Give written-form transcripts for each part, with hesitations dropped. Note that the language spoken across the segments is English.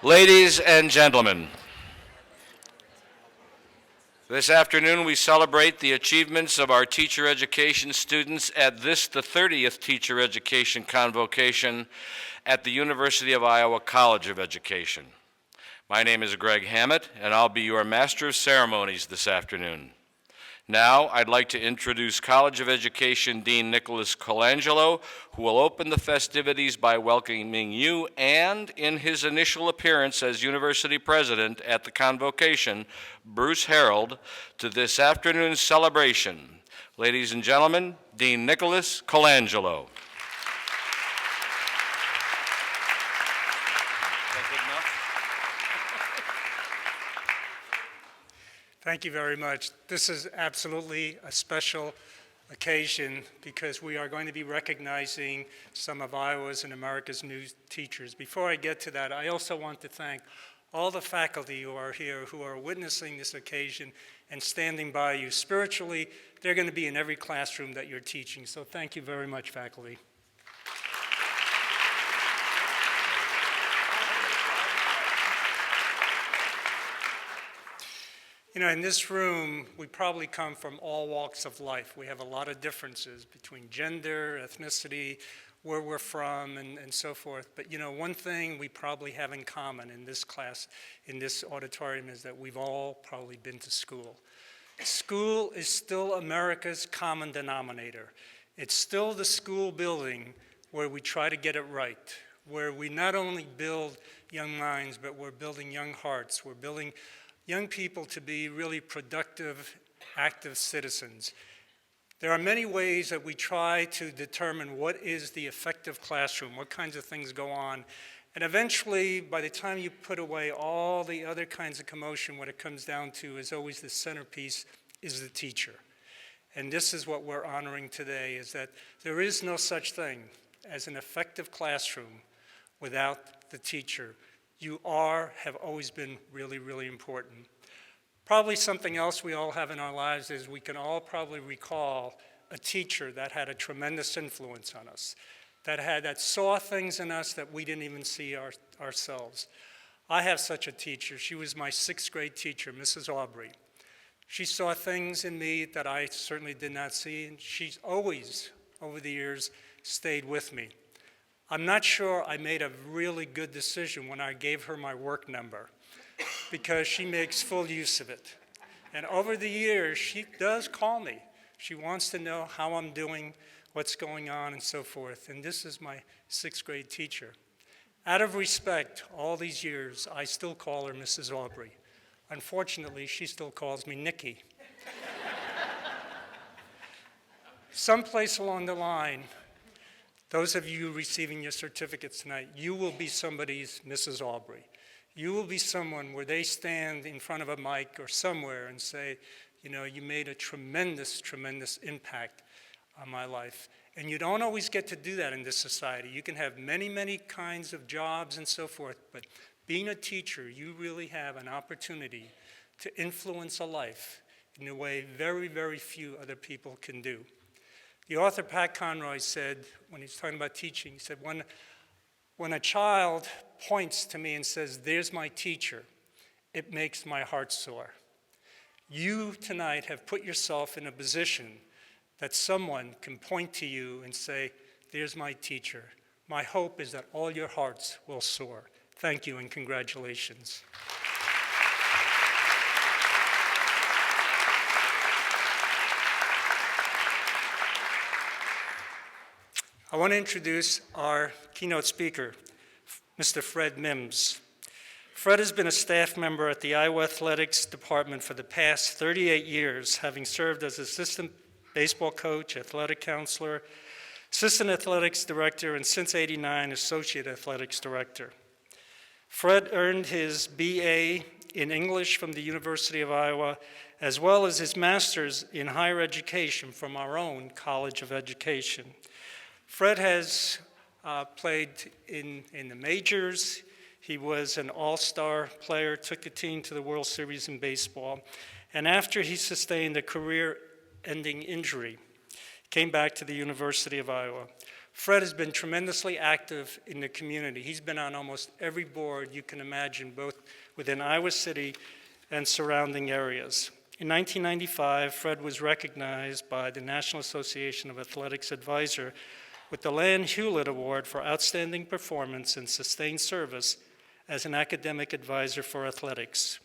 Ladies and gentlemen, this afternoon we celebrate the achievements of our teacher education students at this, the 30th Teacher Education Convocation at the University of Iowa College of Education. My name is Greg Hammett, and I'll be your Master of Ceremonies this afternoon. Now, I'd like to introduce College of Education Dean Nicholas Colangelo, who will open the festivities by welcoming you and, in his initial appearance as University President at the Convocation, Bruce Harold, to this afternoon's celebration. Ladies and gentlemen, Dean Nicholas Colangelo. Thank you very much. This is absolutely a special occasion because we are going to be recognizing some of Iowa's and America's new teachers. Before I get to that, I also want to thank all the faculty who are here, who are witnessing this occasion and standing by you. Spiritually, they're going to be in every classroom that you're teaching. So thank you very much, faculty. You know, in this room, we probably come from all walks of life. We have a lot of differences between gender, ethnicity, where we're from, and so forth. But, you know, one thing we probably have in common in this class, in this auditorium, is that we've all probably been to school. School is still America's common denominator. It's still the school building where we try to get it right, where we not only build young minds, but we're building young hearts. We're building young people to be really productive, active citizens. There are many ways that we try to determine what is the effective classroom, what kinds of things go on. And eventually, by the time you put away all the other kinds of commotion, what it comes down to is always the centerpiece is the teacher. And this is what we're honoring today, is that there is no such thing as an effective classroom without the teacher. You have always been really, really important. Probably something else we all have in our lives is we can all probably recall a teacher that had a tremendous influence on us, that saw things in us that we didn't even see ourselves. I have such a teacher. She was my 6th grade teacher, Mrs. Aubrey. She saw things in me that I certainly did not see, and she's always, over the years, stayed with me. I'm not sure I made a really good decision when I gave her my work number because she makes full use of it. And over the years, she does call me. She wants to know how I'm doing, what's going on, and so forth. And this is my 6th grade teacher. Out of respect, all these years, I still call her Mrs. Aubrey. Unfortunately, she still calls me Nikki. Someplace along the line, those of you receiving your certificates tonight, you will be somebody's Mrs. Aubrey. You will be someone where they stand in front of a mic or somewhere and say, you know, you made a tremendous, tremendous impact on my life. And you don't always get to do that in this society. You can have many, many kinds of jobs and so forth, but being a teacher, you really have an opportunity to influence a life in a way very, very few other people can do. The author Pat Conroy said, when he's talking about teaching, he said, when a child points to me and says, there's my teacher, it makes my heart soar. You tonight have put yourself in a position that someone can point to you and say, there's my teacher. My hope is that all your hearts will soar. Thank you and congratulations. I want to introduce our keynote speaker, Mr. Fred Mims. Fred has been a staff member at the Iowa Athletics Department for the past 38 years, having served as assistant baseball coach, athletic counselor, assistant athletics director, and since '89, associate athletics director. Fred earned his BA in English from the University of Iowa, as well as his master's in higher education from our own College of Education. Fred has played in the majors. He was an all-star player, took the team to the World Series in baseball. And after he sustained a career-ending injury, came back to the University of Iowa. Fred has been tremendously active in the community. He's been on almost every board you can imagine, both within Iowa City and surrounding areas. In 1995, Fred was recognized by the National Association of Athletics Advisor with the Lan Hewlett Award for Outstanding Performance and Sustained Service as an academic advisor for athletics.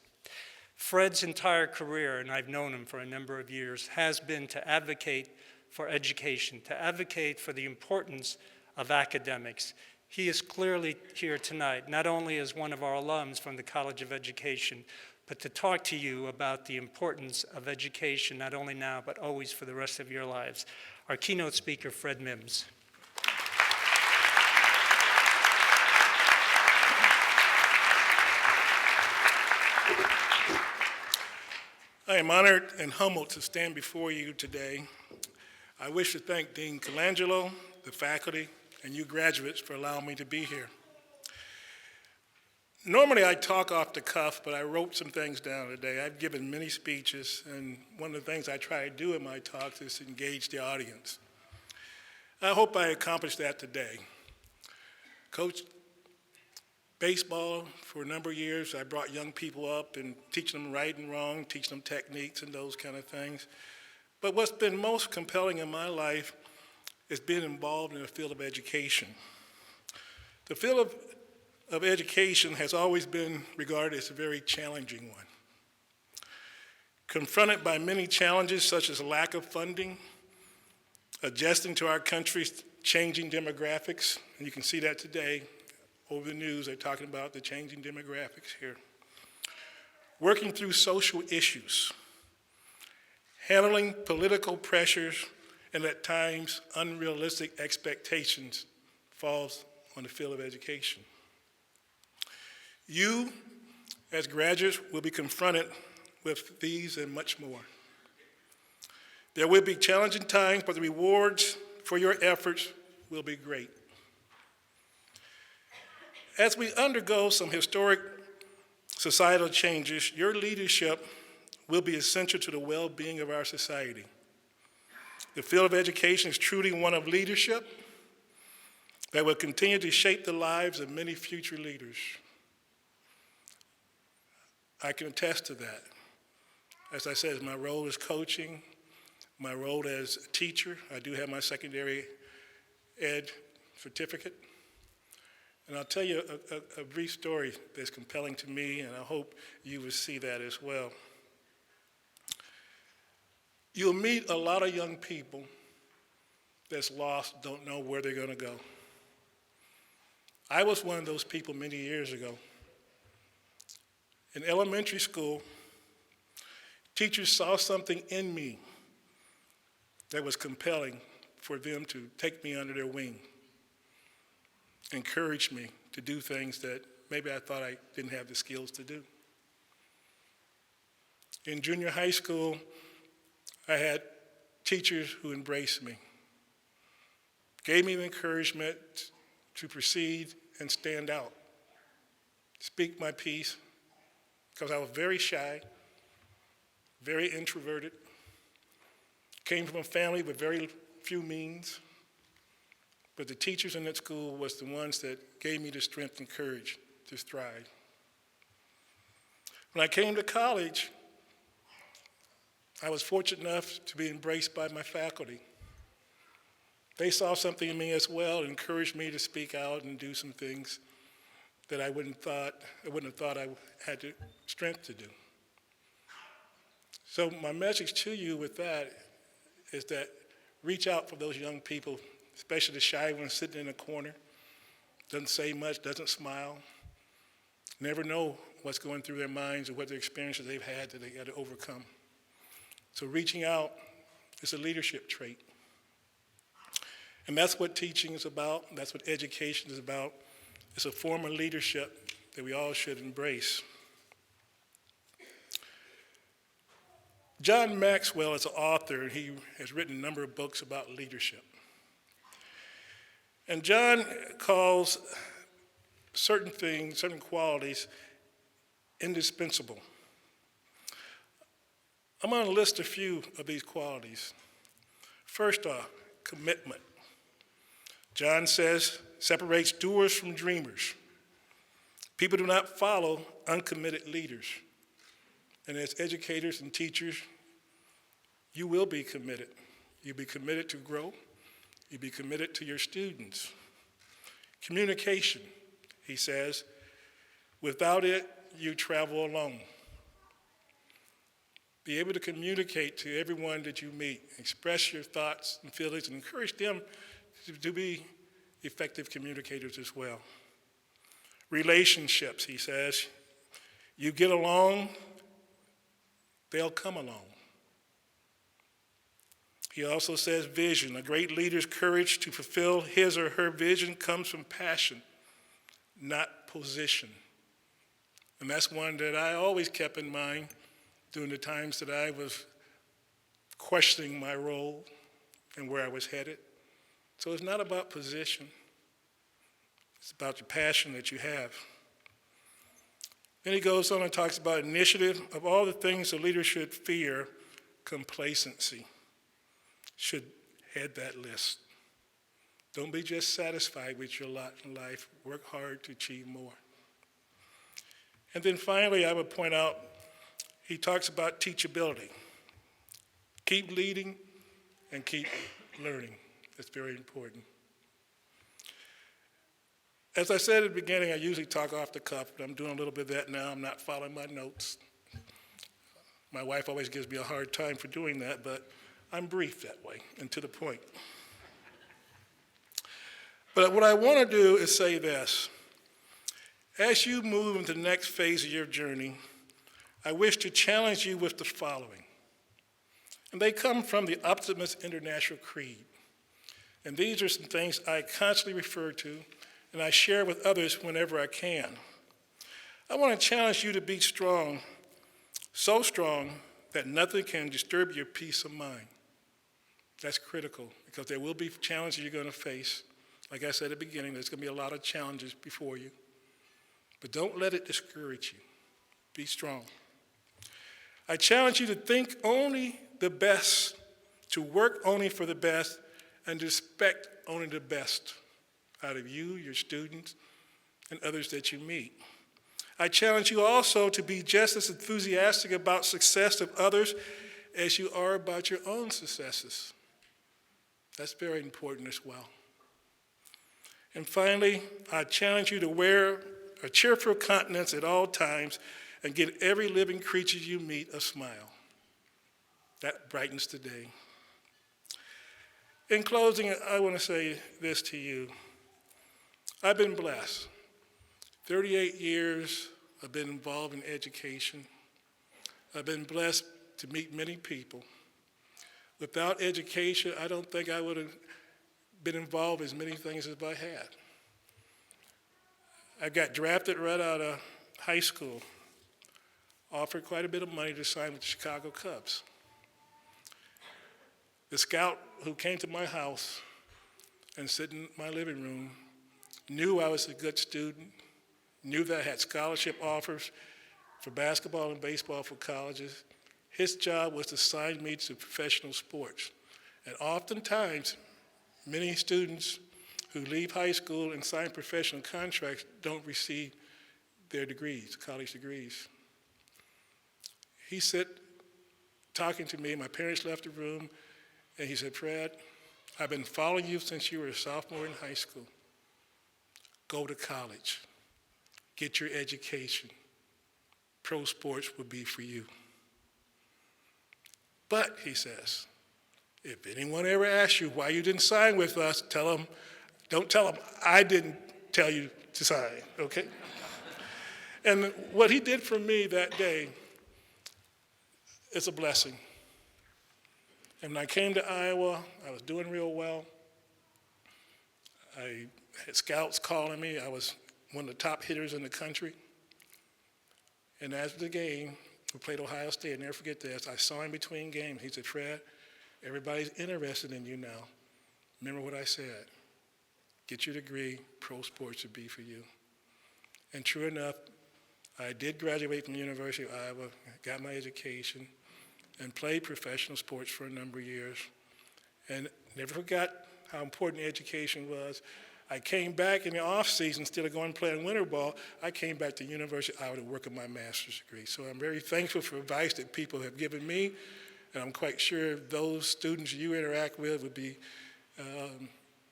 Fred's entire career, and I've known him for a number of years, has been to advocate for education, to advocate for the importance of academics. He is clearly here tonight, not only as one of our alums from the College of Education, but to talk to you about the importance of education, not only now, but always for the rest of your lives. Our keynote speaker, Fred Mims. I am honored and humbled to stand before you today. I wish to thank Dean Colangelo, the faculty, and you graduates for allowing me to be here. Normally I talk off the cuff, but I wrote some things down today. I've given many speeches, and one of the things I try to do in my talks is engage the audience. I hope I accomplished that today. Coached baseball for a number of years. I brought young people up and teaching them right and wrong, teaching them techniques and those kind of things. But what's been most compelling in my life is being involved in the field of education. The field of education has always been regarded as a very challenging one. Confronted by many challenges such as lack of funding, adjusting to our country's changing demographics, and you can see that today over the news, they're talking about the changing demographics here. Working through social issues, handling political pressures, and at times unrealistic expectations falls on the field of education. You, as graduates, will be confronted with these and much more. There will be challenging times, but the rewards for your efforts will be great. As we undergo some historic societal changes, your leadership will be essential to the well-being of our society. The field of education is truly one of leadership that will continue to shape the lives of many future leaders. I can attest to that. As I said, my role is coaching, my role as a teacher. I do have my secondary ed certificate. And I'll tell you a brief story that's compelling to me, and I hope you will see that as well. You'll meet a lot of young people that's lost, don't know where they're going to go. I was one of those people many years ago. In elementary school, teachers saw something in me that was compelling for them to take me under their wing, encourage me to do things that maybe I thought I didn't have the skills to do. In junior high school, I had teachers who embraced me, gave me the encouragement to proceed and stand out, speak my piece, because I was very shy, very introverted, came from a family with very few means, but the teachers in that school was the ones that gave me the strength and courage to thrive. When I came to college, I was fortunate enough to be embraced by my faculty. They saw something in me as well and encouraged me to speak out and do some things that I wouldn't have thought I had the strength to do. So my message to you with that is that reach out for those young people, especially the shy ones sitting in a corner, doesn't say much, doesn't smile, never know what's going through their minds or what the experiences they've had that they got to overcome. So reaching out is a leadership trait. And that's what teaching is about. That's what education is about. It's a form of leadership that we all should embrace. John Maxwell is an author, and he has written a number of books about leadership. And John calls certain things, certain qualities, indispensable. I'm going to list a few of these qualities. First off, commitment. John says, separates doers from dreamers. People do not follow uncommitted leaders. And as educators and teachers, you will be committed. You'll be committed to grow. You'll be committed to your students. Communication, he says, without it, you travel alone. Be able to communicate to everyone that you meet, express your thoughts and feelings, and encourage them to be effective communicators as well. Relationships, he says, you get along, they'll come along. He also says vision. A great leader's courage to fulfill his or her vision comes from passion, not position. And that's one that I always kept in mind during the times that I was questioning my role and where I was headed. So it's not about position. It's about the passion that you have. Then he goes on and talks about initiative. Of all the things a leader should fear, complacency should head that list. Don't be just satisfied with your lot in life. Work hard to achieve more. And then finally, I would point out, he talks about teachability. Keep leading and keep learning. That's very important. As I said at the beginning, I usually talk off the cuff, but I'm doing a little bit of that now. I'm not following my notes. My wife always gives me a hard time for doing that, but I'm brief that way and to the point. But what I want to do is say this. As you move into the next phase of your journey, I wish to challenge you with the following. And they come from the Optimist International Creed. And these are some things I constantly refer to, and I share with others whenever I can. I want to challenge you to be strong, so strong that nothing can disturb your peace of mind. That's critical, because there will be challenges you're going to face. Like I said at the beginning, there's going to be a lot of challenges before you. But don't let it discourage you. Be strong. I challenge you to think only the best, to work only for the best, and to expect only the best out of you, your students, and others that you meet. I challenge you also to be just as enthusiastic about success of others as you are about your own successes. That's very important as well. And finally, I challenge you to wear a cheerful countenance at all times and give every living creature you meet a smile. That brightens the day. In closing, I want to say this to you. I've been blessed. 38 years I've been involved in education. I've been blessed to meet many people. Without education, I don't think I would have been involved in as many things as I had. I got drafted right out of high school, offered quite a bit of money to sign with the Chicago Cubs. The scout who came to my house and sit in my living room knew I was a good student, knew that I had scholarship offers for basketball and baseball for colleges. His job was to sign me to professional sports. And oftentimes, many students who leave high school and sign professional contracts don't receive their degrees, college degrees. He said, talking to me, my parents left the room, and he said, "Fred, I've been following you since you were a sophomore in high school. Go to college. Get your education. Pro sports will be for you." But, he says, if anyone ever asks you why you didn't sign with us, don't tell them I didn't tell you to sign, okay? And what he did for me that day is a blessing. And when I came to Iowa, I was doing real well. I had scouts calling me. I was one of the top hitters in the country. And after the game, we played Ohio State. I'll never forget this. I saw him between games. He said, "Fred, everybody's interested in you now. Remember what I said. Get your degree. Pro sports would be for you." And true enough, I did graduate from the University of Iowa, got my education, and played professional sports for a number of years. And never forgot how important education was. I came back in the off season, instead of going and playing winter ball, I came back to University of Iowa to work on my master's degree. So I'm very thankful for advice that people have given me, and I'm quite sure those students you interact with would be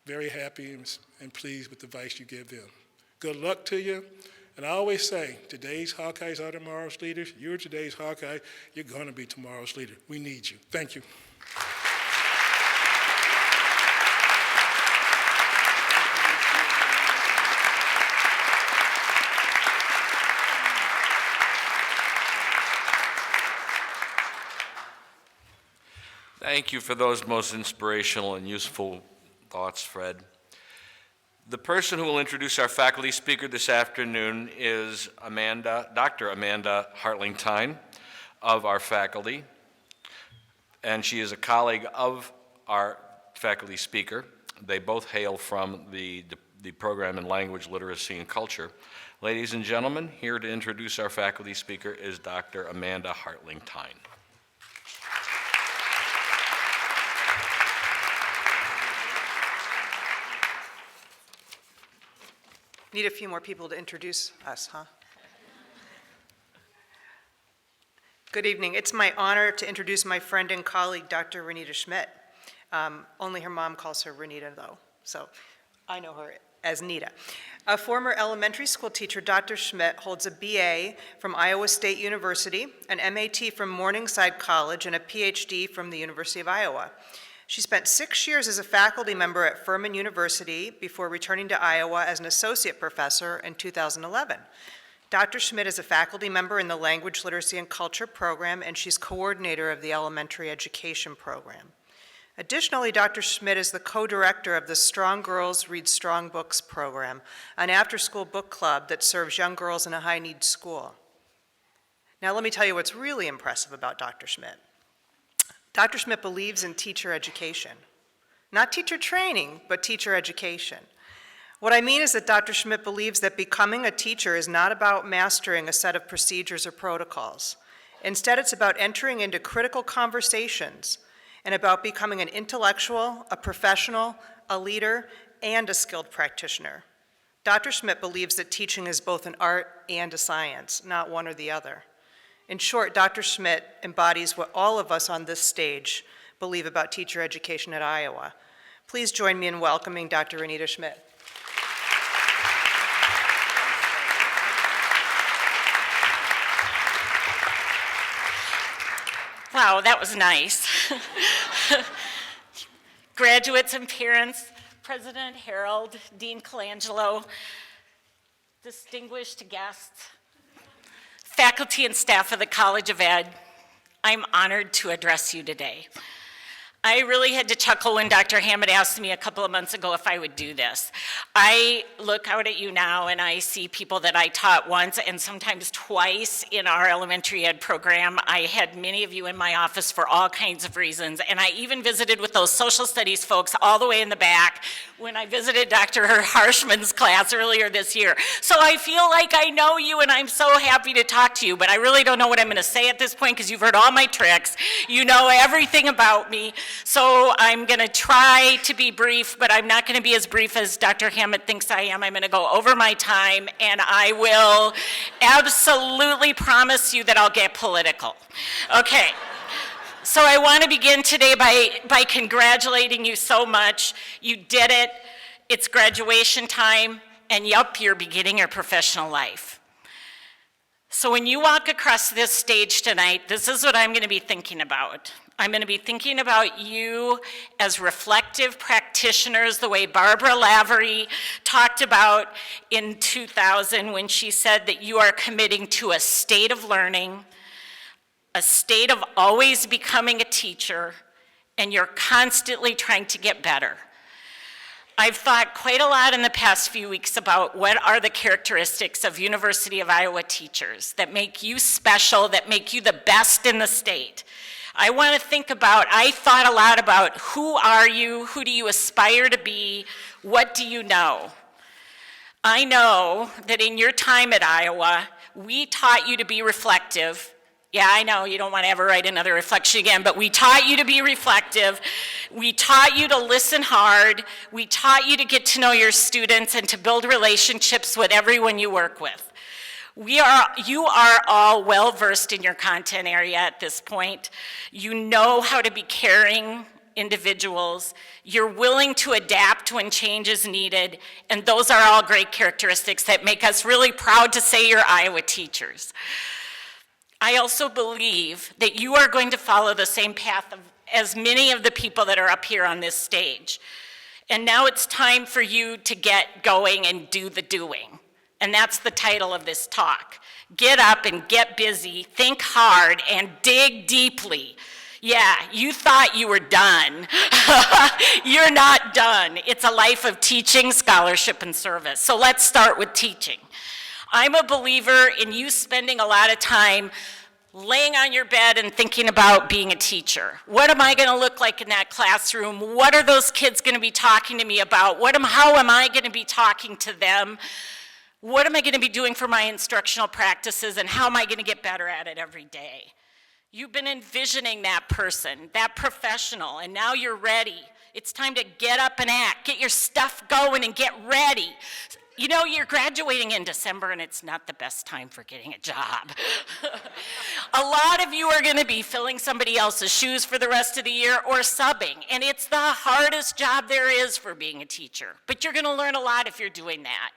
very happy and pleased with the advice you give them. Good luck to you. And I always say, today's Hawkeyes are tomorrow's leaders. You're today's Hawkeye. You're going to be tomorrow's leader. We need you. Thank you. Thank you for those most inspirational and useful thoughts, Fred. The person who will introduce our faculty speaker this afternoon is Dr. Amanda Hartling-Tyne of our faculty, and she is a colleague of our faculty speaker. They both hail from the program in Language, Literacy, and Culture. Ladies and gentlemen, here to introduce our faculty speaker is Dr. Amanda Hartling-Tyne. Need a few more people to introduce us, huh? Good evening. It's my honor to introduce my friend and colleague, Dr. Renita Schmidt. Only her mom calls her Renita, though, so I know her as Nita. A former elementary school teacher, Dr. Schmidt holds a BA from Iowa State University, an MAT from Morningside College, and a PhD from the University of Iowa. She spent 6 years as a faculty member at Furman University before returning to Iowa as an associate professor in 2011. Dr. Schmidt is a faculty member in the Language, Literacy, and Culture program, and she's coordinator of the elementary education program. Additionally, Dr. Schmidt is the co-director of the Strong Girls Read Strong Books program, an after-school book club that serves young girls in a high-need school. Now, let me tell you what's really impressive about Dr. Schmidt. Dr. Schmidt believes in teacher education. Not teacher training, but teacher education. What I mean is that Dr. Schmidt believes that becoming a teacher is not about mastering a set of procedures or protocols. Instead, it's about entering into critical conversations and about becoming an intellectual, a professional, a leader, and a skilled practitioner. Dr. Schmidt believes that teaching is both an art and a science, not one or the other. In short, Dr. Schmidt embodies what all of us on this stage believe about teacher education at Iowa. Please join me in welcoming Dr. Renita Schmidt. Wow, that was nice. Graduates and parents, President Harold, Dean Colangelo, distinguished guests, faculty and staff of the College of Ed, I'm honored to address you today. I really had to chuckle when Dr. Hammett asked me a couple of months ago if I would do this. I look out at you now and I see people that I taught once and sometimes twice in our elementary ed program. I had many of you in my office for all kinds of reasons, and I even visited with those social studies folks all the way in the back when I visited Dr. Harshman's class earlier this year. So I feel like I know you and I'm so happy to talk to you, but I really don't know what I'm gonna say at this point because you've heard all my tricks. You know everything about me. So I'm going to try to be brief, but I'm not going to be as brief as Dr. Hammett thinks I am. I'm going to go over my time, and I will absolutely promise you that I'll get political. Okay. So I want to begin today by congratulating you so much. You did it. It's graduation time, and yup, you're beginning your professional life. So when you walk across this stage tonight, this is what I'm going to be thinking about. I'm going to be thinking about you as reflective practitioners, the way Barbara Lavery talked about in 2000 when she said that you are committing to a state of learning, a state of always becoming a teacher, and you're constantly trying to get better. I've thought quite a lot in the past few weeks about what are the characteristics of University of Iowa teachers that make you special, that make you the best in the state. I thought a lot about who are you, who do you aspire to be, what do you know? I know that in your time at Iowa, we taught you to be reflective, Yeah, I know, you don't want to ever write another reflection again, but we taught you to be reflective. We taught you to listen hard. We taught you to get to know your students and to build relationships with everyone you work with. You are all well-versed in your content area at this point. You know how to be caring individuals. You're willing to adapt when change is needed, and those are all great characteristics that make us really proud to say you're Iowa teachers. I also believe that you are going to follow the same path as many of the people that are up here on this stage. And now it's time for you to get going and do the doing. And that's the title of this talk. Get up and get busy, think hard, and dig deeply. Yeah, you thought you were done. You're not done. It's a life of teaching, scholarship, and service. So let's start with teaching. I'm a believer in you spending a lot of time laying on your bed and thinking about being a teacher. What am I going to look like in that classroom? What are those kids going to be talking to me about? How am I going to be talking to them? What am I going to be doing for my instructional practices, and how am I going to get better at it every day? You've been envisioning that person, that professional, and now you're ready. It's time to get up and act, get your stuff going and get ready. You know, you're graduating in December, and it's not the best time for getting a job. A lot of you are going to be filling somebody else's shoes for the rest of the year or subbing, and it's the hardest job there is for being a teacher. But you're going to learn a lot if you're doing that.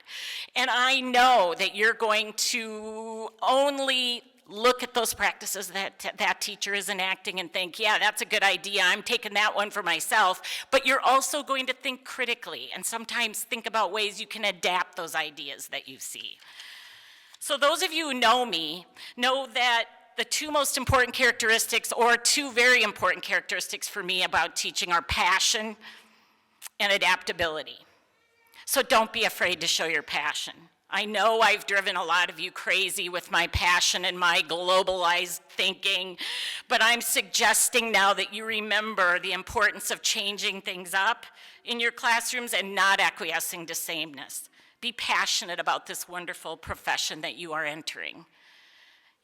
And I know that you're going to only look at those practices that teacher is enacting and think, yeah, that's a good idea, I'm taking that one for myself, but you're also going to think critically and sometimes think about ways you can adapt those ideas that you see. So those of you who know me know that the two most important characteristics, or two very important characteristics for me about teaching, are passion and adaptability. So don't be afraid to show your passion. I know I've driven a lot of you crazy with my passion and my globalized thinking, but I'm suggesting now that you remember the importance of changing things up in your classrooms and not acquiescing to sameness. Be passionate about this wonderful profession that you are entering.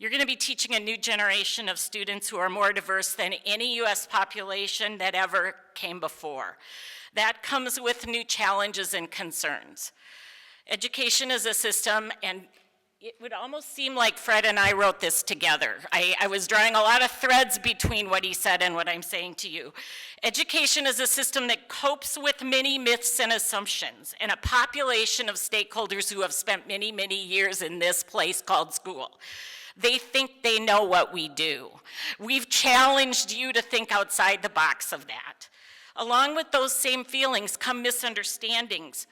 You're going to be teaching a new generation of students who are more diverse than any U.S. population that ever came before. That comes with new challenges and concerns. Education is a system, and it would almost seem like Fred and I wrote this together. I was drawing a lot of threads between what he said and what I'm saying to you. Education is a system that copes with many myths and assumptions, and a population of stakeholders who have spent many, many years in this place called school. They think they know what we do. We've challenged you to think outside the box of that. Along with those same feelings come misunderstandings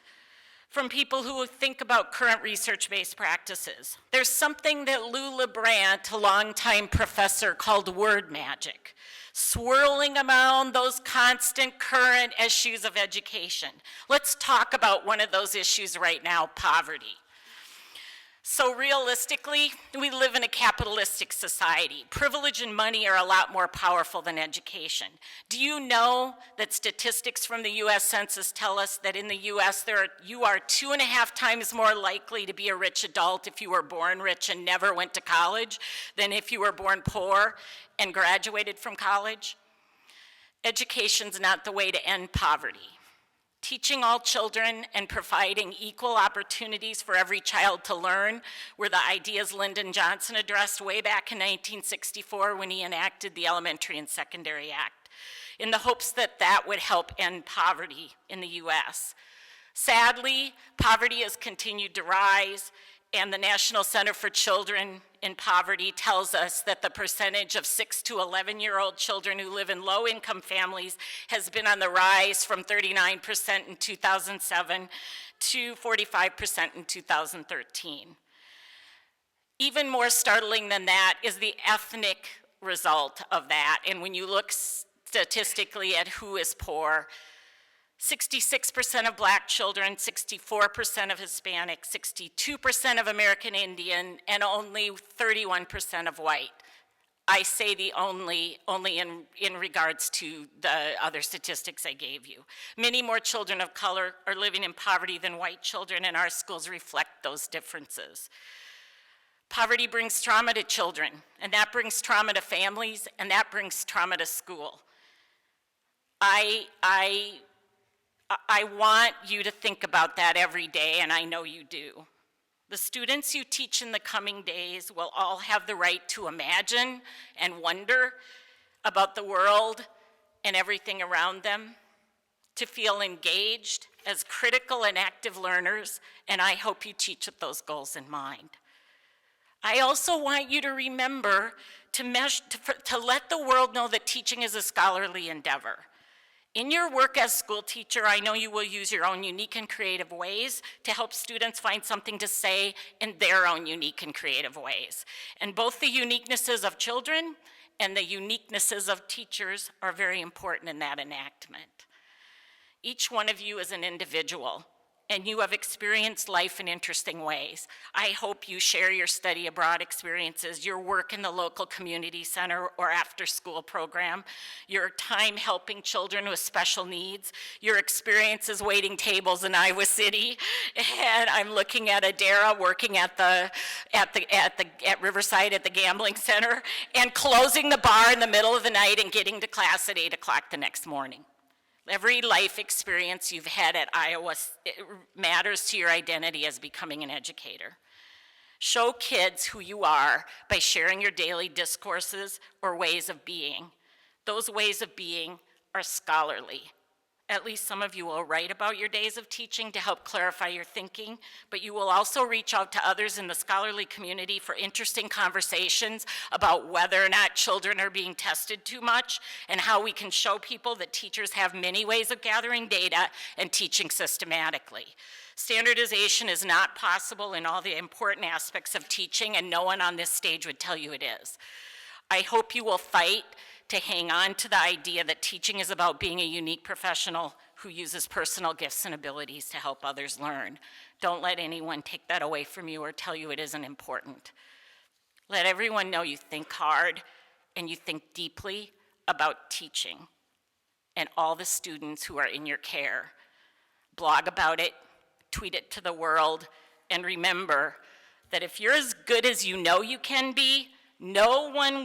from people who think about current research-based practices. There's something that Lou LeBrant, a longtime professor, called word magic, swirling around those constant current issues of education. Let's talk about one of those issues right now, poverty. So realistically, we live in a capitalistic society. Privilege and money are a lot more powerful than education. Do you know that statistics from the US Census tell us that in the US you are 2.5 times more likely to be a rich adult if you were born rich and never went to college than if you were born poor and graduated from college? Education's not the way to end poverty. Teaching all children and providing equal opportunities for every child to learn were the ideas Lyndon Johnson addressed way back in 1964 when he enacted the Elementary and Secondary Act, in the hopes that that would help end poverty in the US. Sadly, poverty has continued to rise, and the National Center for Children in Poverty tells us that the percentage of 6 to 11-year-old children who live in low-income families has been on the rise from 39% in 2007 to 45% in 2013. Even more startling than that is the ethnic result of that. And when you look statistically at who is poor, 66% of Black children, 64% of Hispanic, 62% of American Indian, and only 31% of white. I say the only in regards to the other statistics I gave you. Many more children of color are living in poverty than white children, and our schools reflect those differences. Poverty brings trauma to children, and that brings trauma to families, and that brings trauma to school. I want you to think about that every day, and I know you do. The students you teach in the coming days will all have the right to imagine and wonder about the world and everything around them, to feel engaged as critical and active learners, and I hope you teach with those goals in mind. I also want you to remember to let the world know that teaching is a scholarly endeavor. In your work as school teacher, I know you will use your own unique and creative ways to help students find something to say in their own unique and creative ways. And both the uniquenesses of children and the uniquenesses of teachers are very important in that enactment. Each one of you is an individual, and you have experienced life in interesting ways. I hope you share your study abroad experiences, your work in the local community center or after-school program, your time helping children with special needs, your experiences waiting tables in Iowa City, and I'm looking at Adara working at Riverside at the gambling center, and closing the bar in the middle of the night and getting to class at 8 o'clock the next morning. Every life experience you've had at Iowa matters to your identity as becoming an educator. Show kids who you are by sharing your daily discourses or ways of being. Those ways of being are scholarly. At least some of you will write about your days of teaching to help clarify your thinking, but you will also reach out to others in the scholarly community for interesting conversations about whether or not children are being tested too much and how we can show people that teachers have many ways of gathering data and teaching systematically. Standardization is not possible in all the important aspects of teaching, and no one on this stage would tell you it is. I hope you will fight to hang on to the idea that teaching is about being a unique professional who uses personal gifts and abilities to help others learn. Don't let anyone take that away from you or tell you it isn't important. Let everyone know you think hard and you think deeply about teaching and all the students who are in your care. Blog about it, tweet it to the world, and remember that if you're as good as you know you can be, no one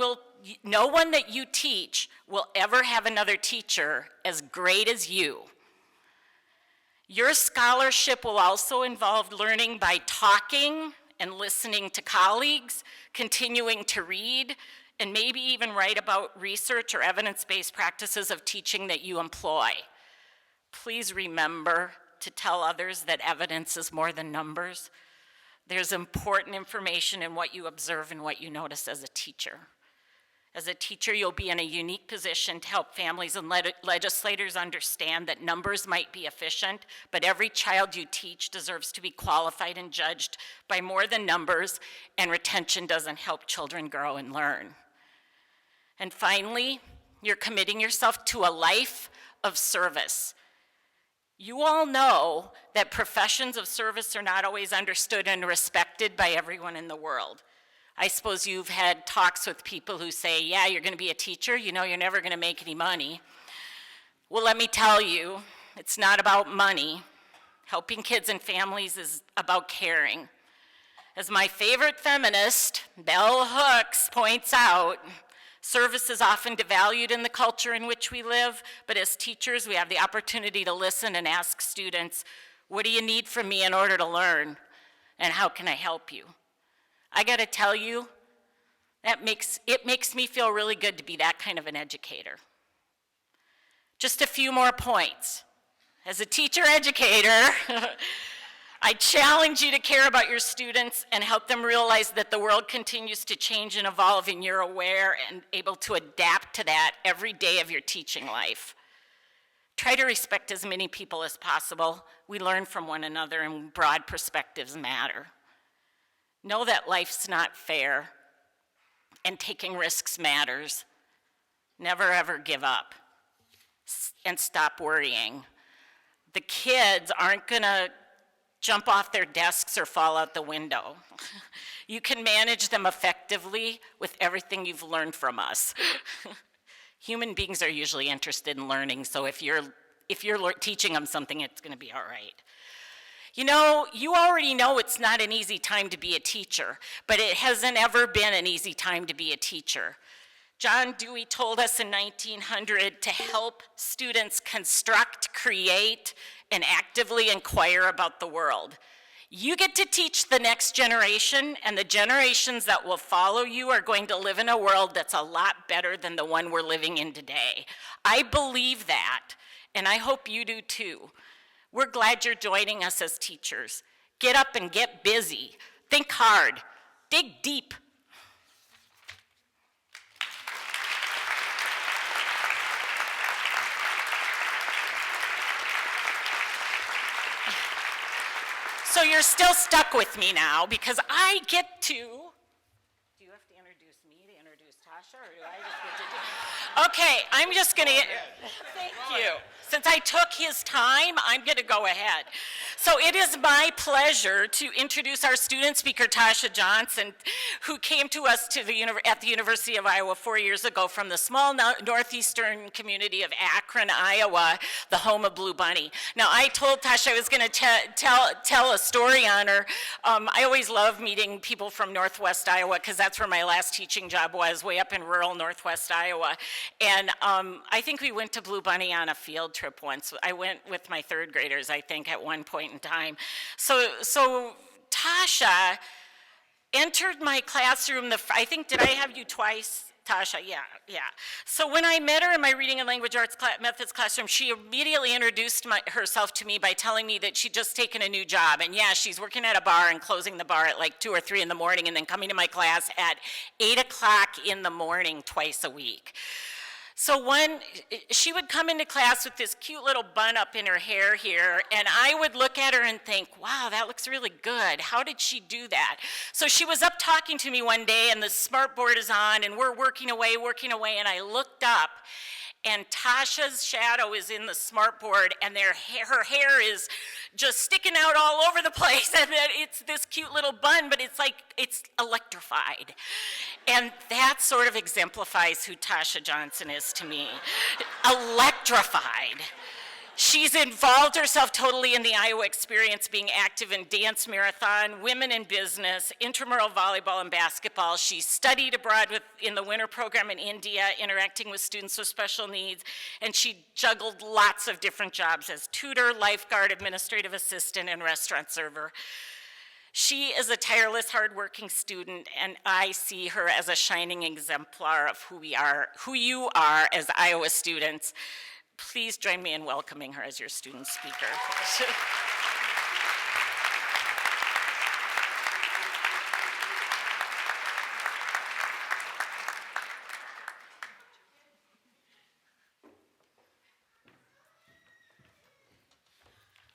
that you teach will ever have another teacher as great as you. Your scholarship will also involve learning by talking and listening to colleagues, continuing to read, and maybe even write about research or evidence-based practices of teaching that you employ. Please remember to tell others that evidence is more than numbers. There's important information in what you observe and what you notice as a teacher. As a teacher, you'll be in a unique position to help families and legislators understand that numbers might be efficient, but every child you teach deserves to be qualified and judged by more than numbers, and retention doesn't help children grow and learn. And finally, you're committing yourself to a life of service. You all know that professions of service are not always understood and respected by everyone in the world. I suppose you've had talks with people who say, yeah, you're going to be a teacher, you know you're never going to make any money. Well, let me tell you, it's not about money. Helping kids and families is about caring. As my favorite feminist, Bell Hooks, points out, service is often devalued in the culture in which we live, but as teachers, we have the opportunity to listen and ask students, what do you need from me in order to learn? And how can I help you? I gotta tell you, it makes me feel really good to be that kind of an educator. Just a few more points. As a teacher educator, I challenge you to care about your students and help them realize that the world continues to change and evolve, and you're aware and able to adapt to that every day of your teaching life. Try to respect as many people as possible. We learn from one another, and broad perspectives matter. Know that life's not fair, and taking risks matters. Never ever give up, and stop worrying. The kids aren't gonna jump off their desks or fall out the window. You can manage them effectively with everything you've learned from us. Human beings are usually interested in learning, so if you're teaching them something, it's gonna be all right. You know, you already know it's not an easy time to be a teacher, but it hasn't ever been an easy time to be a teacher. John Dewey told us in 1900 to help students construct, create, and actively inquire about the world. You get to teach the next generation, and the generations that will follow you are going to live in a world that's a lot better than the one we're living in today. I believe that, and I hope you do too. We're glad you're joining us as teachers. Get up and get busy. Think hard. Dig deep. So you're still stuck with me now because I get to, do you have to introduce me to introduce Tasha, or do I just get to do? Okay, I'm just gonna, thank you. Since I took his time, I'm gonna go ahead. So it is my pleasure to introduce our student speaker, Tasha Johnson, who came to us at the University of Iowa 4 years ago from the small northeastern community of Akron, Iowa, the home of Blue Bunny. Now, I told Tasha I was gonna tell a story on her. I always love meeting people from Northwest Iowa because that's where my last teaching job was, way up in rural Northwest Iowa. And I think we went to Blue Bunny on a field trip once. I went with my third graders, I think, at one point in time. So Tasha entered my classroom, I think, did I have you twice? Tasha, yeah. So when I met her in my Reading and Language Arts Methods classroom, she immediately introduced herself to me by telling me that she'd just taken a new job. And yeah, she's working at a bar and closing the bar at like 2 or 3 in the morning and then coming to my class at 8 o'clock in the morning twice a week. So she would come into class with this cute little bun up in her hair here, and I would look at her and think, wow, that looks really good. How did she do that? So she was up talking to me one day, and the smart board is on, and we're working away, and I looked up, and Tasha's shadow is in the smart board, and her hair is just sticking out all over the place, and it's this cute little bun, but it's like, it's electrified. And that sort of exemplifies who Tasha Johnson is to me. Electrified. She's involved herself totally in the Iowa experience, being active in dance marathon, women in business, intramural volleyball and basketball. She studied abroad in the winter program in India, interacting with students with special needs, and she juggled lots of different jobs as tutor, lifeguard, administrative assistant, and restaurant server. She is a tireless, hardworking student, and I see her as a shining exemplar of who you are as Iowa students. Please join me in welcoming her as your student speaker.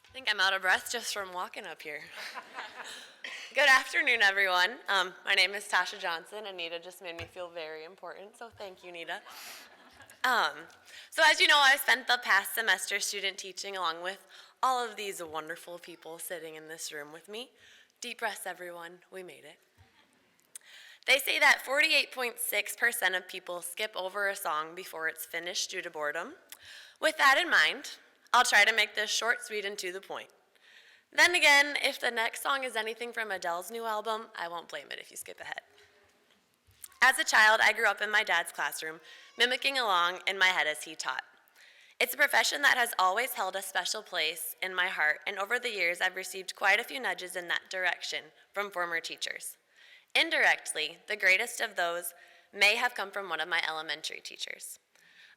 I think I'm out of breath just from walking up here. Good afternoon, everyone. My name is Tasha Johnson, and Nita just made me feel very important, so thank you, Nita. So as you know, I've spent the past semester student teaching along with all of these wonderful people sitting in this room with me. Deep breaths, everyone. We made it. They say that 48.6% of people skip over a song before it's finished due to boredom. With that in mind, I'll try to make this short, sweet, and to the point. Then again, if the next song is anything from Adele's new album, I won't blame it if you skip ahead. As a child, I grew up in my dad's classroom, mimicking along in my head as he taught. It's a profession that has always held a special place in my heart, and over the years, I've received quite a few nudges in that direction from former teachers. Indirectly, the greatest of those may have come from one of my elementary teachers.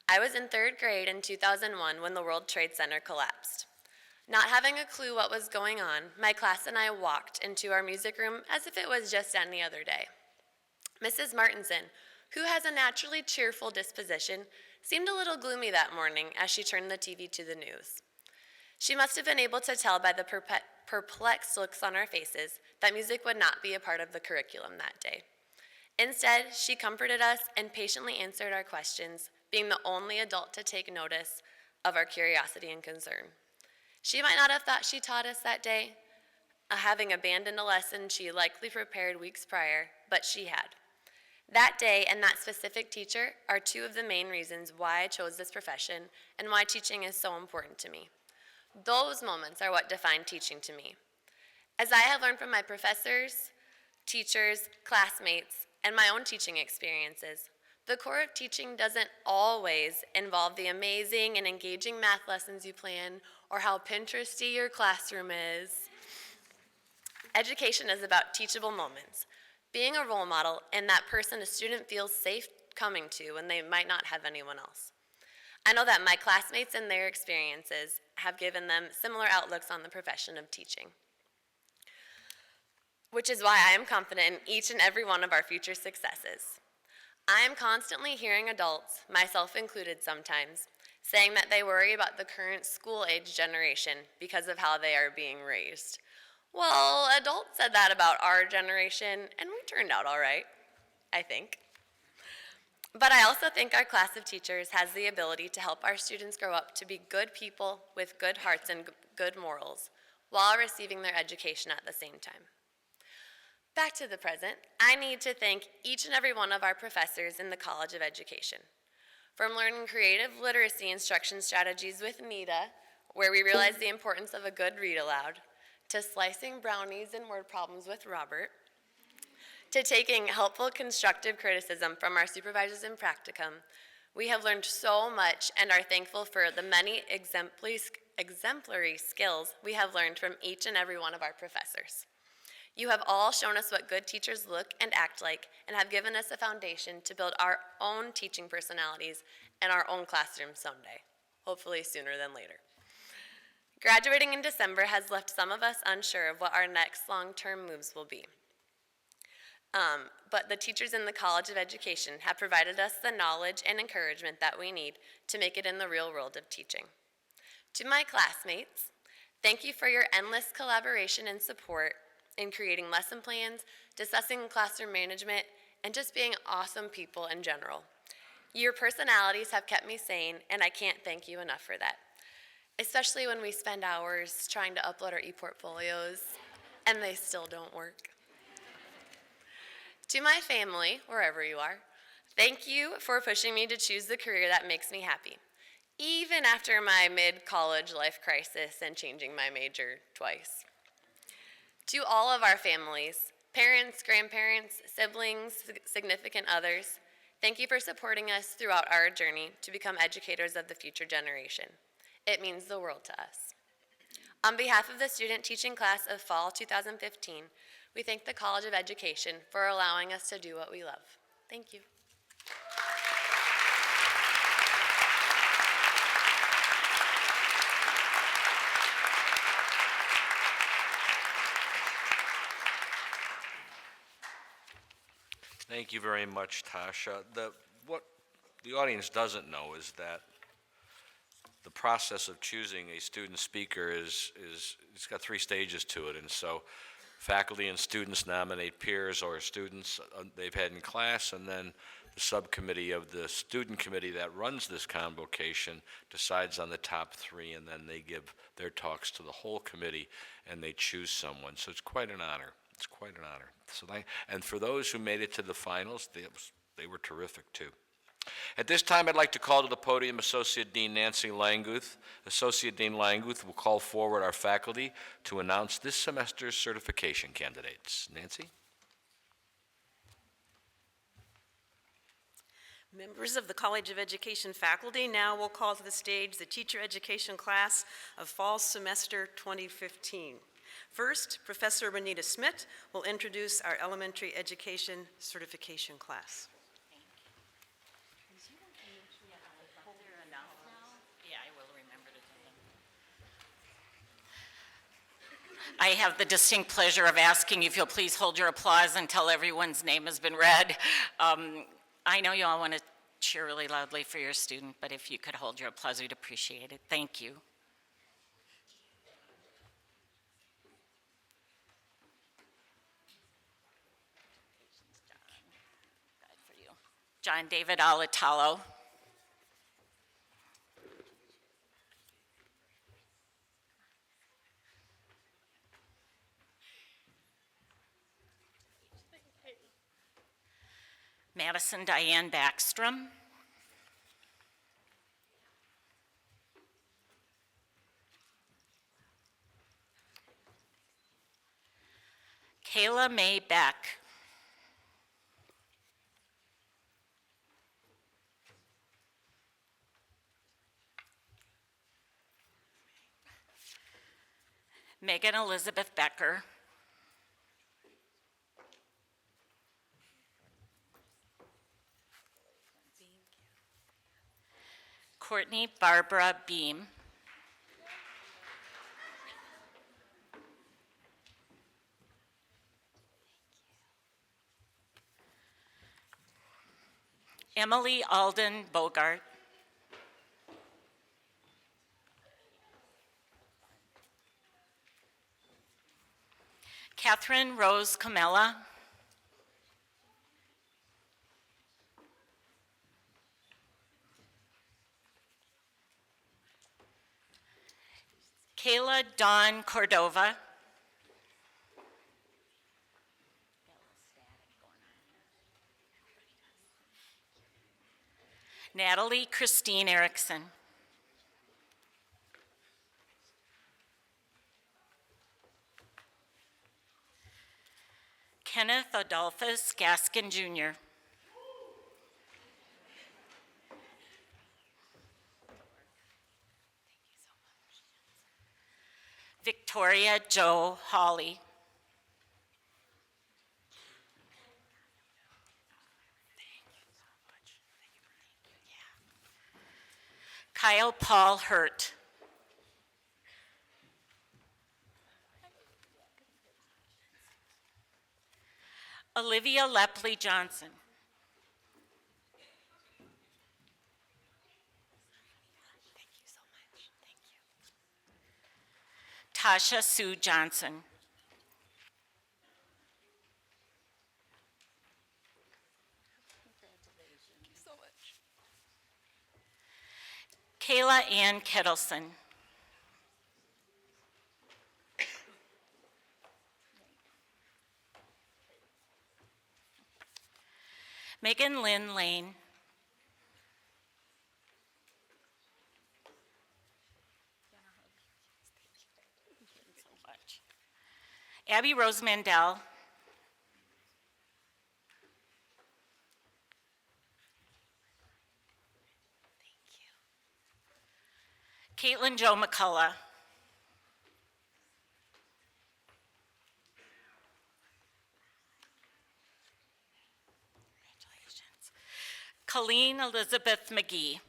I was in 3rd grade in 2001 when the World Trade Center collapsed. Not having a clue what was going on, my class and I walked into our music room as if it was just any other day. Mrs. Martinson, who has a naturally cheerful disposition, seemed a little gloomy that morning as she turned the TV to the news. She must have been able to tell by the perplexed looks on our faces that music would not be a part of the curriculum that day. Instead, she comforted us and patiently answered our questions, being the only adult to take notice of our curiosity and concern. She might not have thought she taught us that day, having abandoned a lesson she likely prepared weeks prior, but she had. That day and that specific teacher are 2 of the main reasons why I chose this profession and why teaching is so important to me. Those moments are what define teaching to me. As I have learned from my professors, teachers, classmates, and my own teaching experiences, the core of teaching doesn't always involve the amazing and engaging math lessons you plan or how Pinteresty your classroom is. Education is about teachable moments, being a role model and that person a student feels safe coming to when they might not have anyone else. I know that my classmates and their experiences have given them similar outlooks on the profession of teaching, which is why I am confident in each and every one of our future successes. I am constantly hearing adults, myself included sometimes, saying that they worry about the current school-age generation because of how they are being raised. Well, adults said that about our generation, and we turned out all right, I think. But I also think our class of teachers has the ability to help our students grow up to be good people with good hearts and good morals while receiving their education at the same time. Back to the present, I need to thank each and every one of our professors in the College of Education. From learning creative literacy instruction strategies with Nita, where we realized the importance of a good read aloud, to slicing brownies and word problems with Robert, to taking helpful constructive criticism from our supervisors in practicum, we have learned so much and are thankful for the many exemplary skills we have learned from each and every one of our professors. You have all shown us what good teachers look and act like and have given us a foundation to build our own teaching personalities and our own classrooms someday, hopefully sooner than later. Graduating in December has left some of us unsure of what our next long-term moves will be. But the teachers in the College of Education have provided us the knowledge and encouragement that we need to make it in the real world of teaching. To my classmates, thank you for your endless collaboration and support in creating lesson plans, discussing classroom management, and just being awesome people in general. Your personalities have kept me sane, and I can't thank you enough for that, especially when we spend hours trying to upload our e-portfolios, and they still don't work. To my family, wherever you are, thank you for pushing me to choose the career that makes me happy, even after my mid-college life crisis and changing my major twice. To all of our families, parents, grandparents, siblings, significant others, thank you for supporting us throughout our journey to become educators of the future generation. It means the world to us. On behalf of the student teaching class of fall 2015, we thank the College of Education for allowing us to do what we love. Thank you. Thank you very much, Tasha. What the audience doesn't know is that the process of choosing a student speaker it's got 3 stages to it, and so faculty and students nominate peers or students they've had in class, and then the subcommittee of the student committee that runs this convocation decides on the top 3, and then they give their talks to the whole committee, and they choose someone. So it's quite an honor. It's quite an honor. So and for those who made it to the finals, they were terrific too. At this time, I'd like to call to the podium Associate Dean Nancy Languth. Associate Dean Languth will call forward our faculty to announce this semester's certification candidates. Nancy? Members of the College of Education faculty now will call to the stage the teacher education class of fall semester 2015. First, Professor Renita Schmidt will introduce our elementary education certification class. I have the distinct pleasure of asking if you'll please hold your applause until everyone's name has been read. I know you all want to cheer really loudly for your student, but if you could hold your applause, we'd appreciate it. Thank you. John David Alatalo. Madison Diane Backstrom. Kayla May Beck. Megan Elizabeth Becker. Courtney Barbara Beam. Emily Alden Bogart. Catherine Rose Camella. Kayla Dawn Cordova. Natalie Christine Erickson. Kenneth Adolphus Gaskin Jr. Victoria Jo Hawley. Kyle Paul Hurt. Olivia Lepley Johnson. Tasha Sue Johnson. Kayla Ann Kettleson. Megan Lynn Lane. Abby Rose Mandel. Caitlin Jo McCullough. Colleen Elizabeth McGee.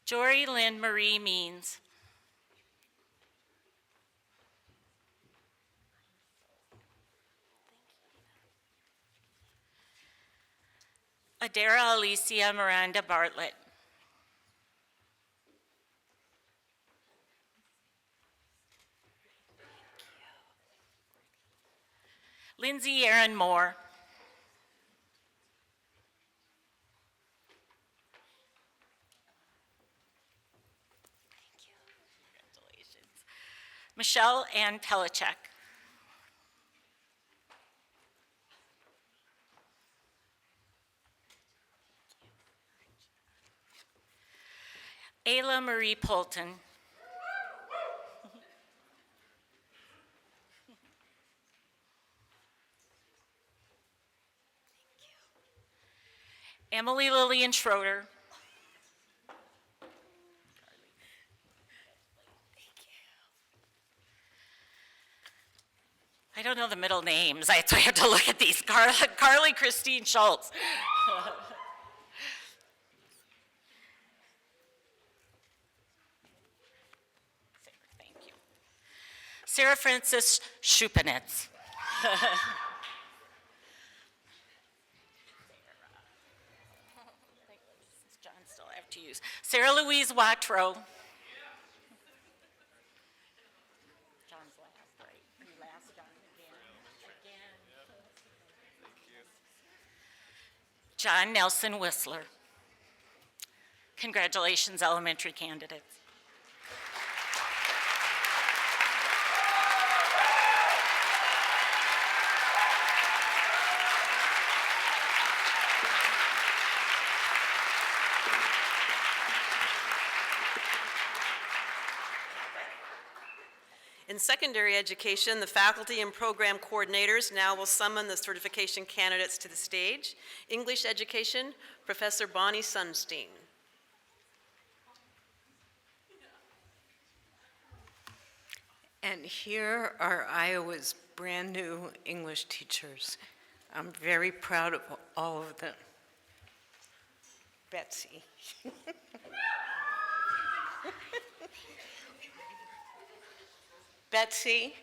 Jory Lynn Marie Means. Adara Alicia Miranda Bartlett. Lindsay Aaron Moore. Congratulations. Michelle Ann Pelichek. Ayla Marie Polton. Emily Lillian Schroeder. I don't know the middle names. I have to look at these. Carly Christine Schultz. Thank you. Sarah Francis Schupanitz. John still have to use. Sarah Louise Watrow. John's last, right? You last, John, again. John Nelson Whistler. Congratulations, elementary candidates. In secondary education, the faculty and program coordinators now will summon the certification candidates to the stage. English education, Professor Bonnie Sunstein. And here are Iowa's brand-new English teachers. I'm very proud of all of them. Betsy. Betsy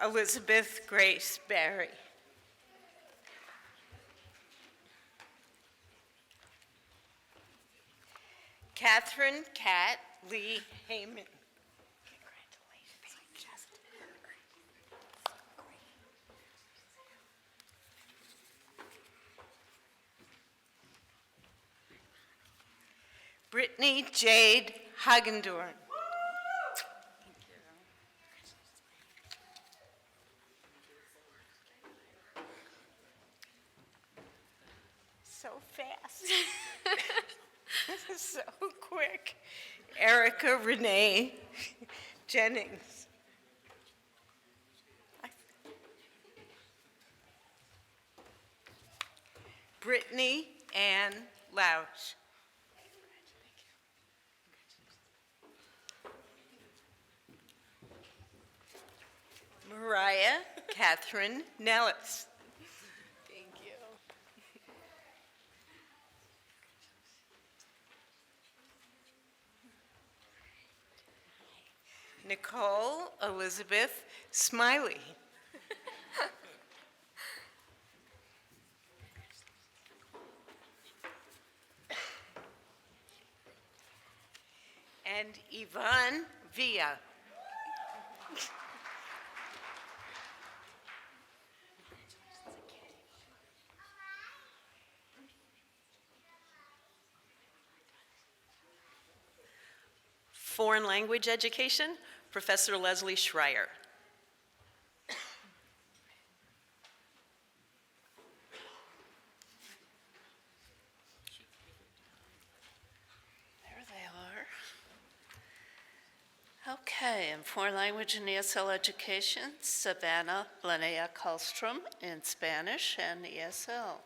Elizabeth Grace Barry. Catherine Kat Lee Heyman. Brittany Jade Hagendorn. So fast. This is so quick. Erica Renee Jennings. Brittany Ann Lausch. Mariah Catherine Nellis. Thank you. Nicole Elizabeth Smiley. And Yvonne Villa. Foreign language education, Professor Leslie Schreier. There they are. Okay, in foreign language and ESL education, Savannah Linnea Kallstrom in Spanish and ESL.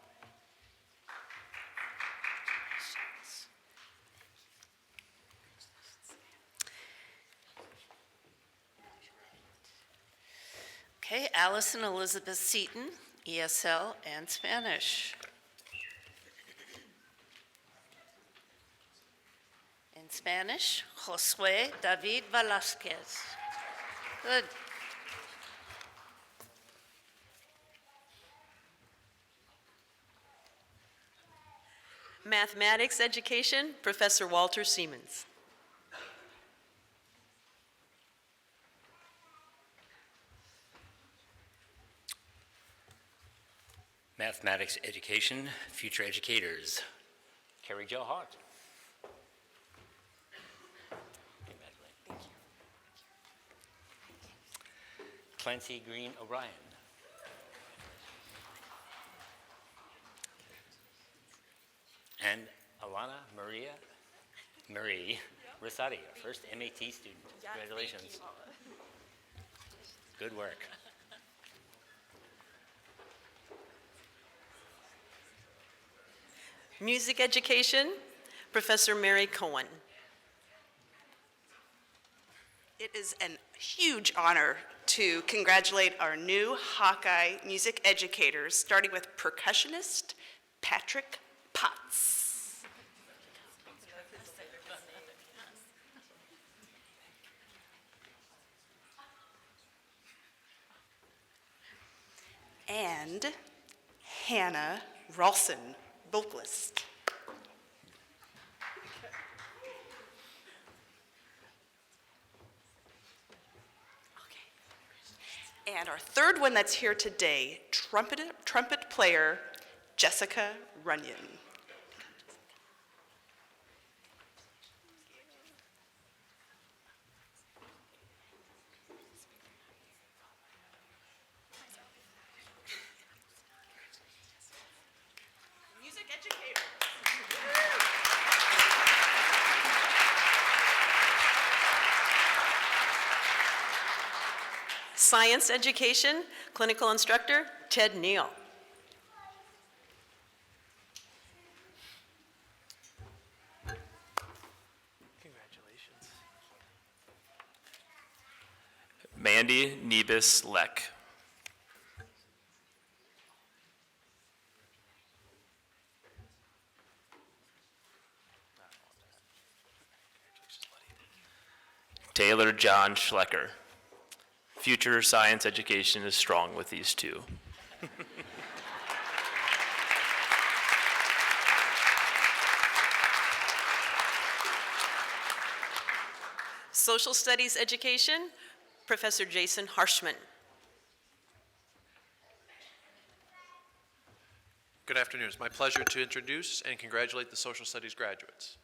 Okay, Allison Elizabeth Seaton, ESL and Spanish. In Spanish, Josue David Velasquez. Good. Mathematics education, Professor Walter Siemens. Mathematics education, future educators. Carrie Jo Hart. Clancy Green O'Brien. And Alana Marie Rosati, our first MAT student. Congratulations. Good work. Music education, Professor Mary Cohen. It is a huge honor to congratulate our new Hawkeye music educators, starting with percussionist Patrick Potts. And Hannah Ralston, vocalist. And our third one that's here today, trumpet player Jessica Runyon. Music educator. Science Education, Clinical Instructor Ted Neal. Congratulations. Mandy Nebus Leck. Taylor John Schlecker. Future science education is strong with these two. Social Studies Education, Professor Jason Harshman. Good afternoon. It's my pleasure to introduce and congratulate the Social Studies graduates.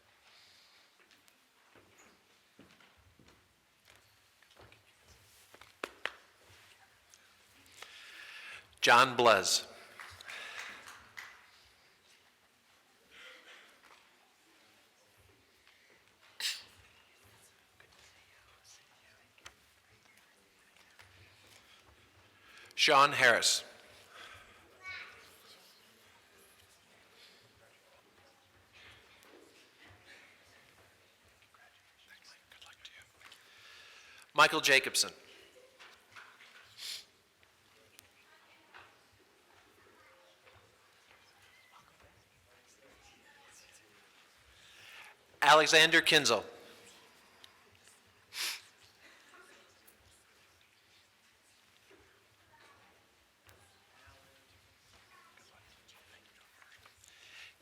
John Blez. Sean Harris. Michael Jacobson. Alexander Kinzel.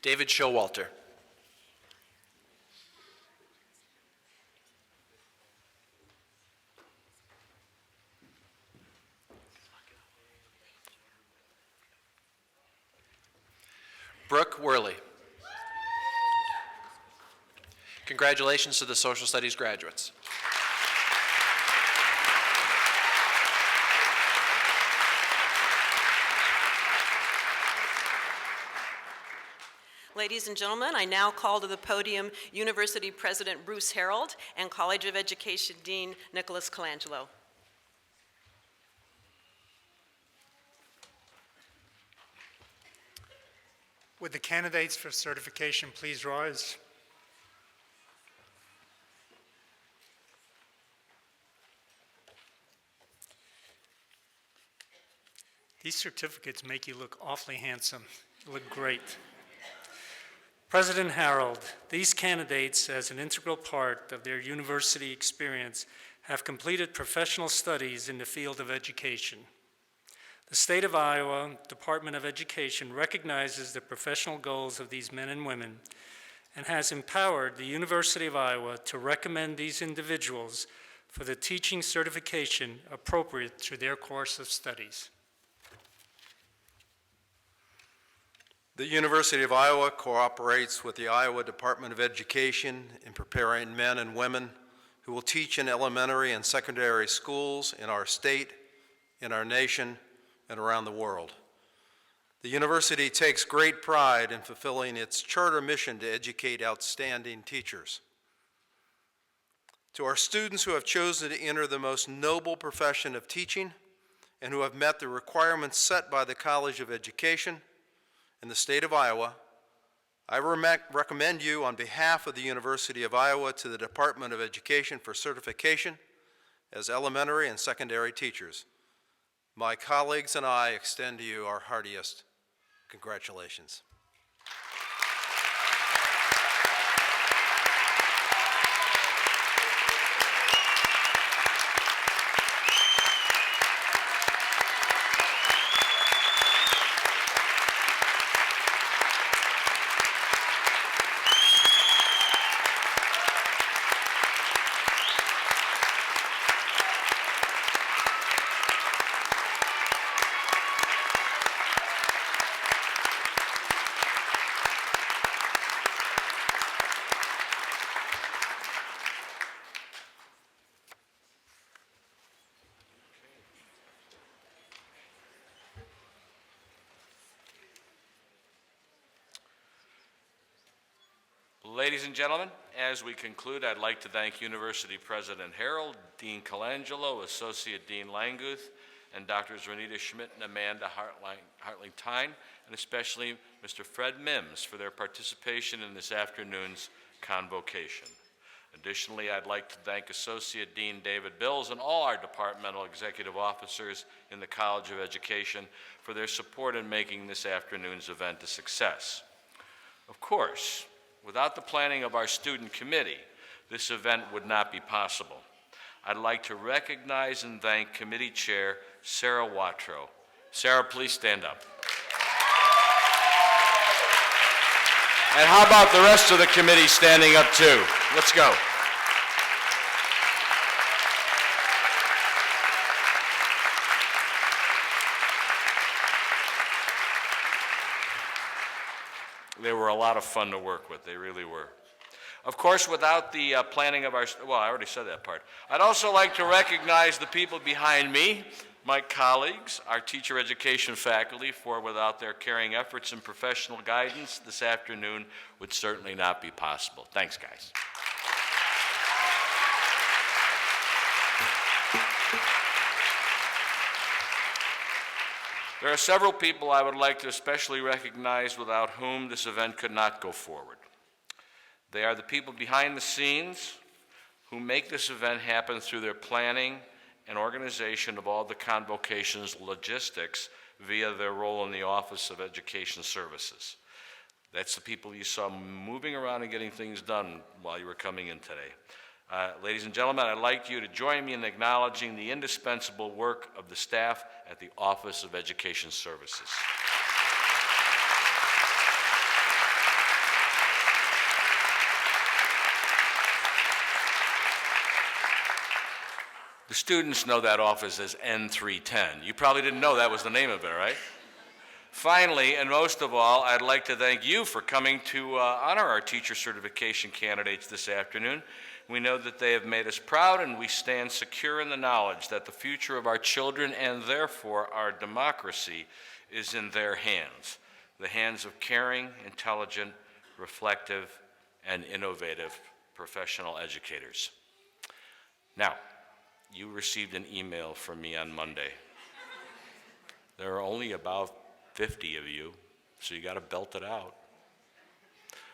David Showalter. Brooke Worley. Congratulations to the Social Studies graduates. Ladies and gentlemen, I now call to the podium University President Bruce Harold and College of Education Dean Nicholas Colangelo. Would the candidates for certification please rise? These certificates make you look awfully handsome. You look great. President Harold, these candidates, as an integral part of their university experience, have completed professional studies in the field of education. The State of Iowa Department of Education recognizes the professional goals of these men and women and has empowered the University of Iowa to recommend these individuals for the teaching certification appropriate to their course of studies. The University of Iowa cooperates with the Iowa Department of Education in preparing men and women who will teach in elementary and secondary schools in our state, in our nation, and around the world. The university takes great pride in fulfilling its charter mission to educate outstanding teachers. To our students who have chosen to enter the most noble profession of teaching and who have met the requirements set by the College of Education in the state of Iowa, I recommend you on behalf of the University of Iowa to the Department of Education for certification as elementary and secondary teachers. My colleagues and I extend to you our heartiest congratulations. Ladies and gentlemen, as we conclude, I'd like to thank University President Harold, Dean Colangelo, Associate Dean Languth, and Drs. Renita Schmidt and Amanda Hartling-Tyne, and especially Mr. Fred Mims for their participation in this afternoon's convocation. Additionally, I'd like to thank Associate Dean David Bills and all our departmental executive officers in the College of Education for their support in making this afternoon's event a success. Of course, without the planning of our student committee, this event would not be possible. I'd like to recognize and thank Committee Chair Sarah Watrow. Sarah, please stand up. And how about the rest of the committee standing up too? Let's go. They were a lot of fun to work with, they really were. Of course, without the planning of our, well, I already said that part. I'd also like to recognize the people behind me, my colleagues, our teacher education faculty, for without their caring efforts and professional guidance, this afternoon would certainly not be possible. Thanks, guys. There are several people I would like to especially recognize without whom this event could not go forward. They are the people behind the scenes who make this event happen through their planning and organization of all the convocation's logistics via their role in the Office of Education Services. That's the people you saw moving around and getting things done while you were coming in today. Ladies and gentlemen, I'd like you to join me in acknowledging the indispensable work of the staff at the Office of Education Services. The students know that office as N310. You probably didn't know that was the name of it, right? Finally, and most of all, I'd like to thank you for coming to honor our teacher certification candidates this afternoon. We know that they have made us proud, and we stand secure in the knowledge that the future of our children and therefore our democracy is in their hands, the hands of caring, intelligent, reflective, and innovative professional educators. Now, you received an email from me on Monday. There are only about 50 of you, so you got to belt it out.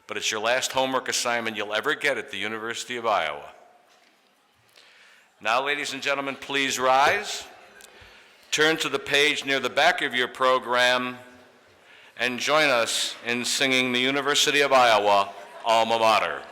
But it's your last homework assignment you'll ever get at the University of Iowa. Now, ladies and gentlemen, please rise. Turn to the page near the back of your program and join us in singing the University of Iowa Alma Mater.